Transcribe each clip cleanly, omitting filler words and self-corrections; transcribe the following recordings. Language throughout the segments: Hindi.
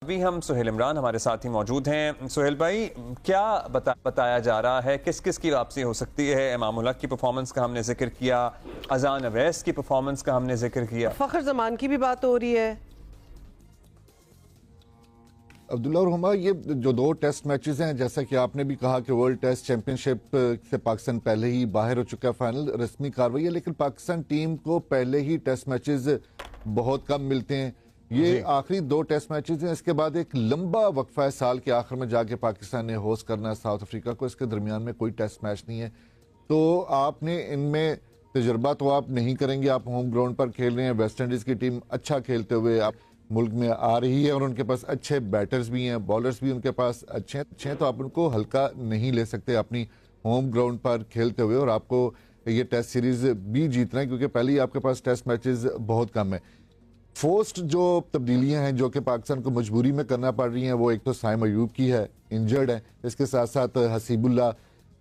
अभी हम सुहेल इमरान हमारे साथ ही मौजूद हैं। सुहेल भाई, क्या बताया जा रहा है, किस किस की वापसी हो सकती है? इमामुल हक की परफॉर्मेंस का हमने जिक्र किया, अजान अवैस की परफॉर्मेंस का हमने जिक्र किया, फखर जमान की भी बात हो रही है। अब्दुल्ला और हुमा, ये जो दो टेस्ट मैचेस हैं, जैसा कि आपने भी कहा कि वर्ल्ड टेस्ट चैंपियनशिप से पाकिस्तान पहले ही बाहर हो चुका है, फाइनल रस्मी कार्रवाई है, लेकिन पाकिस्तान टीम को पहले ही टेस्ट मैचेस बहुत कम मिलते हैं। ये आखिरी दो टेस्ट मैचेस हैं, इसके बाद एक लंबा वक्फा है, साल के आखिर में जाके पाकिस्तान ने होस्ट करना है साउथ अफ्रीका को। इसके दरमियान में कोई टेस्ट मैच नहीं है, तो आपने इनमें तजुर्बा तो आप नहीं करेंगे। आप होम ग्राउंड पर खेल रहे हैं, वेस्ट इंडीज की टीम अच्छा खेलते हुए आप मुल्क में आ रही है और उनके पास अच्छे बैटर्स भी हैं, बॉलर्स भी उनके पास अच्छे हैं, तो आप उनको हल्का नहीं ले सकते अपनी होम ग्राउंड पर खेलते हुए। और आपको ये टेस्ट सीरीज भी जीतना है, क्योंकि पहले ही आपके पास टेस्ट मैचेस बहुत कम है। फोर्स्ड जो तब्दीलियां हैं जो कि पाकिस्तान को मजबूरी में करना पड़ रही हैं, वो एक तो साइम अयूब की है, इंजर्ड है, इसके साथ साथ हसीबुल्ला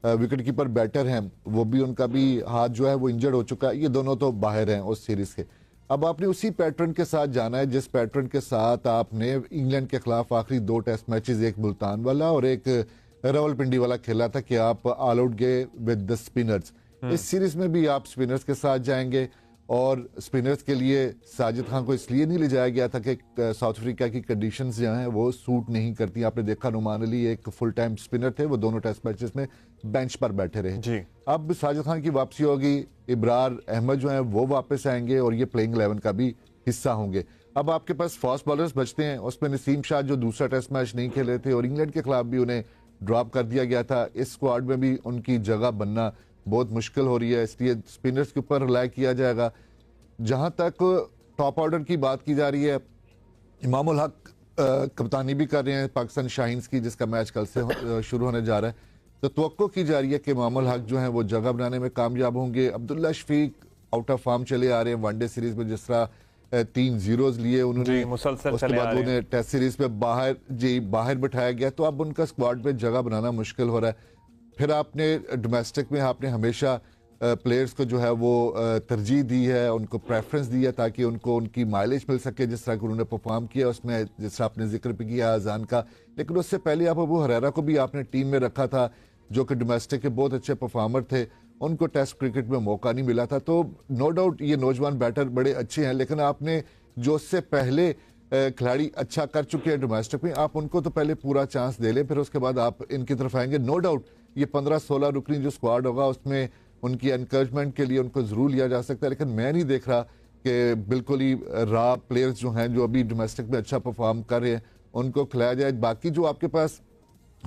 विकेट कीपर बैटर हैं, वो भी उनका भी हाथ जो है वो इंजर्ड हो चुका है। ये दोनों तो बाहर हैं उस सीरीज के। अब आपने उसी पैटर्न के साथ जाना है जिस पैटर्न के साथ आपने इंग्लैंड के खिलाफ आखिरी दो टेस्ट मैचेस, एक मुल्तान वाला और एक रावलपिंडी वाला खेला था, कि आप ऑल आउट गए विद द स्पिनर्स। इस सीरीज में भी आप स्पिनर्स के साथ जाएंगे, और स्पिनर्स के लिए साजिद खान को इसलिए नहीं ले जाया गया था कि साउथ अफ्रीका की कंडीशंस जो हैं वो सूट नहीं करती। आपने देखा नुमान अली एक फुल टाइम स्पिनर थे, वो दोनों टेस्ट मैचेस में बेंच पर बैठे रहे जी। अब साजिद खान की वापसी होगी, इब्रार अहमद जो हैं वो वापस आएंगे और ये प्लेइंग 11 का भी हिस्सा होंगे। अब आपके पास फास्ट बॉलर्स बचते हैं, उसमें नसीम शाह जो दूसरा टेस्ट मैच नहीं खेले थे और इंग्लैंड के खिलाफ भी उन्हें ड्रॉप कर दिया गया था। इस स्क्वाड में भी उनकी जगह बनना बहुत मुश्किल हो रही है, इसलिए स्पिनर्स के ऊपर रिलाई किया जाएगा। जहां तक टॉप ऑर्डर की बात की जा रही है, इमामुल हक कप्तानी भी कर रहे हैं पाकिस्तान शाहीन्स की, जिसका मैच कल से शुरू होने जा रहा है, तो तवक्को की जा रही है कि इमामुल हक जो है वो जगह बनाने में कामयाब होंगे। Abdullah Shafique out of form चले आ रहे हैं, वनडे सीरीज में जिस तरह 3 जीरोज लिए उन्होंने, उसके बाद उन्हें टेस्ट सीरीज पे बाहर बिठाया गया, तो अब उनका स्क्वाड पे जगह बनाना मुश्किल हो रहा है। फिर आपने डोमेस्टिक में आपने हमेशा प्लेयर्स को जो है वो तरजीह दी है, उनको प्रेफरेंस दी है ताकि उनको उनकी माइलेज मिल सके, जिस तरह उन्होंने परफॉर्म किया उसमें, जिस तरह आपने जिक्र भी किया अजान का। लेकिन उससे पहले आप अबू हरेरा को भी आपने टीम में रखा था, जो कि डोमेस्टिक के बहुत अच्छे परफॉर्मर थे, उनको टेस्ट क्रिकेट में मौका नहीं मिला था। तो नो डाउट ये नौजवान बैटर बड़े अच्छे हैं, लेकिन आपने जो उससे पहले खिलाड़ी अच्छा कर चुके हैं डोमेस्टिक में, आप उनको तो पहले पूरा चांस दे लें, फिर उसके बाद आप इनकी तरफ आएंगे। नो डाउट ये 15-16 रुकनी जो स्क्वाड होगा उसमें उनकी एनकरेजमेंट के लिए उनको जरूर लिया जा सकता है, लेकिन मैं नहीं देख रहा कि बिल्कुल ही रॉ प्लेयर्स जो हैं जो अभी डोमेस्टिक में अच्छा परफॉर्म कर रहे हैं उनको खिलाया जाए। बाकी जो आपके पास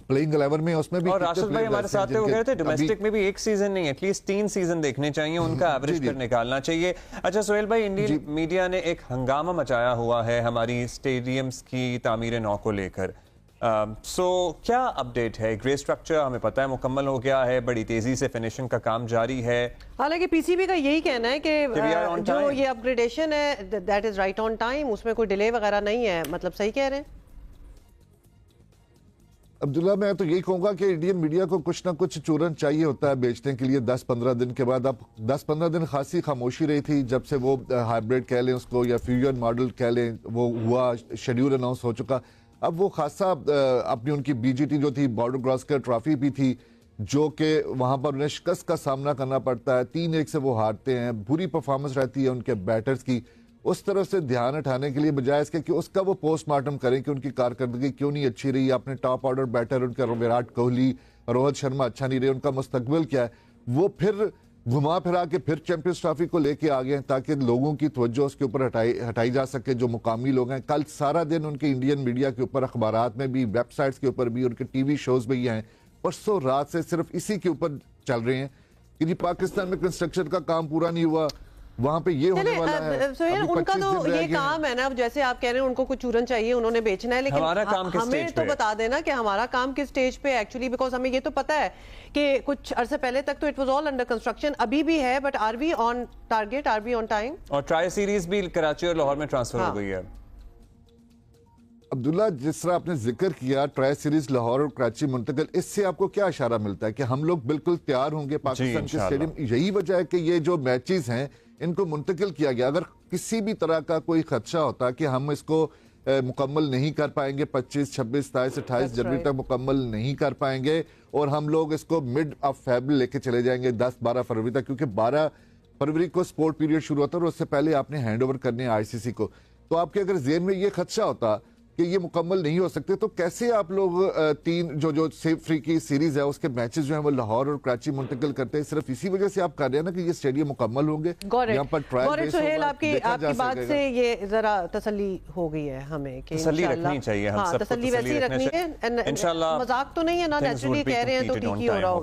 प्लेइंग 11 में उसमें भी, और राशिद भाई हमारे साथ हो गए थे, डोमेस्टिक में भी एक सीजन नहीं, एटलीस्ट 3 सीजन देखने चाहिए, उनका एवरेज फिर निकालना चाहिए। अच्छा सुहेल भाई, इंडियन मीडिया ने एक हंगामा मचाया हुआ है हमारी स्टेडियम्स की तामीर नौ को लेकर। क्या अपडेट है? ग्रे स्ट्रक्चर हमें पता है मुकम्मल हो गया है, बड़ी तेजी से फिनिशिंग का काम जारी है। हालांकि पीसीबी का यही कहना है कि जो ये अपग्रेडेशन है that is right on time, उसमें कोई डिले वगैरह नहीं है। मतलब सही कह रहे हैं अब्दुल्ला? मैं तो यही कहूंगा कि इंडियन मीडिया को कुछ ना कुछ चूरन चाहिए होता है बेचने के लिए 10-15 दिन के बाद। अब 10-15 दिन खासी खामोशी रही थी जब से वो हाइब्रिड कह लें उसको या फ्यूजन मॉडल कह लें, वो हुआ, शेड्यूल अनाउंस हो चुका। अब वो खासा अपनी उनकी बीजीटी जो थी, बॉर्डर गावस्कर ट्रॉफी भी थी, जो कि वहां पर उन्हें शिकस्त का सामना करना पड़ता है, 3-1 से वो हारते हैं, बुरी परफॉर्मेंस रहती है उनके बैटर्स की। उस तरफ से ध्यान हटाने के लिए बजाय इसके कि उसका वो पोस्टमार्टम करें कि उनकी कारकर्दगी क्यों नहीं अच्छी रही, अपने टॉप ऑर्डर बैटर उनका विराट कोहली, रोहित शर्मा अच्छा नहीं रहे, उनका मुस्तकबिल क्या है, वो फिर घुमा फिरा के फिर चैंपियंस ट्रॉफी को लेके आ गए ताकि लोगों की तवज्जो उसके ऊपर हटाई जा सके। जो मुकामी लोग हैं, कल सारा दिन उनके इंडियन मीडिया के ऊपर, अखबारात में भी, वेबसाइट्स के ऊपर भी, उनके टीवी शोज में ही हैं, परसों रात से सिर्फ इसी के ऊपर चल रहे हैं कि जी पाकिस्तान में कंस्ट्रक्शन का काम पूरा नहीं हुआ, वहां पे ये होने वाला है। सुहेल, उनका तो ये काम है ना, जैसे आप कह रहे हैं उनको कुछ चूरन चाहिए, उन्होंने बेचना है, लेकिन हमारा काम किस हमें तो बता देना कि हमारा काम किस स्टेज पे एक्चुअली, बिकॉज हमें ये तो पता है कि कुछ अरसे पहले तक तो it was all under construction, अभी भी है, but are we on target, are we on time? और ट्राई सीरीज भी कराची और लाहौर में ट्रांसफर हो गई है। अब्दुल्ला, जिस तरह आपने जिक्र किया ट्राई सीरीज लाहौर और कराची मुंतकिल, इससे आपको क्या इशारा मिलता है कि हम लोग बिल्कुल तैयार होंगे पाकिस्तान के स्टेडियम? यही वजह है कि ये जो मैचेस हैं इनको मुंतकिल किया गया। अगर किसी भी तरह का कोई खदशा होता कि हम इसको मुकम्मल नहीं कर पाएंगे, 25, 26, 27, 28 जनवरी तक मुकम्मल नहीं कर पाएंगे और हम लोग इसको मिड ऑफ फेब्रुअरी लेके चले जाएंगे 10-12 फरवरी तक, क्योंकि 12 फरवरी को स्पोर्ट पीरियड शुरू होता है और उससे पहले आपने हैंड ओवर करने हैं आईसीसी को। तो आपके अगर जेहन में ये खदशा होता कि ये मुकम्मल नहीं हो सकते, तो कैसे आप लोग तीन जो सेफ फ्री की सीरीज है उसके मैचेस जो हैं वो लाहौर और कराची मुंतकिल करते हैं? सिर्फ इसी वजह से आप कर रहे हैं ना कि ये स्टेडियम मुकम्मल होंगे, यहाँ पर ट्रायल सुहेल, आपकी बात से ये जरा तसल्ली हो गई है हमें कि तसल्ली रखनी चाहिए, हम सबको तसल्ली वैसी रखनी है, इंशाल्लाह। मजाक तो नहीं है ना, नेचुरली कह रहे हैं तो ठीक ही हो रहा होगा।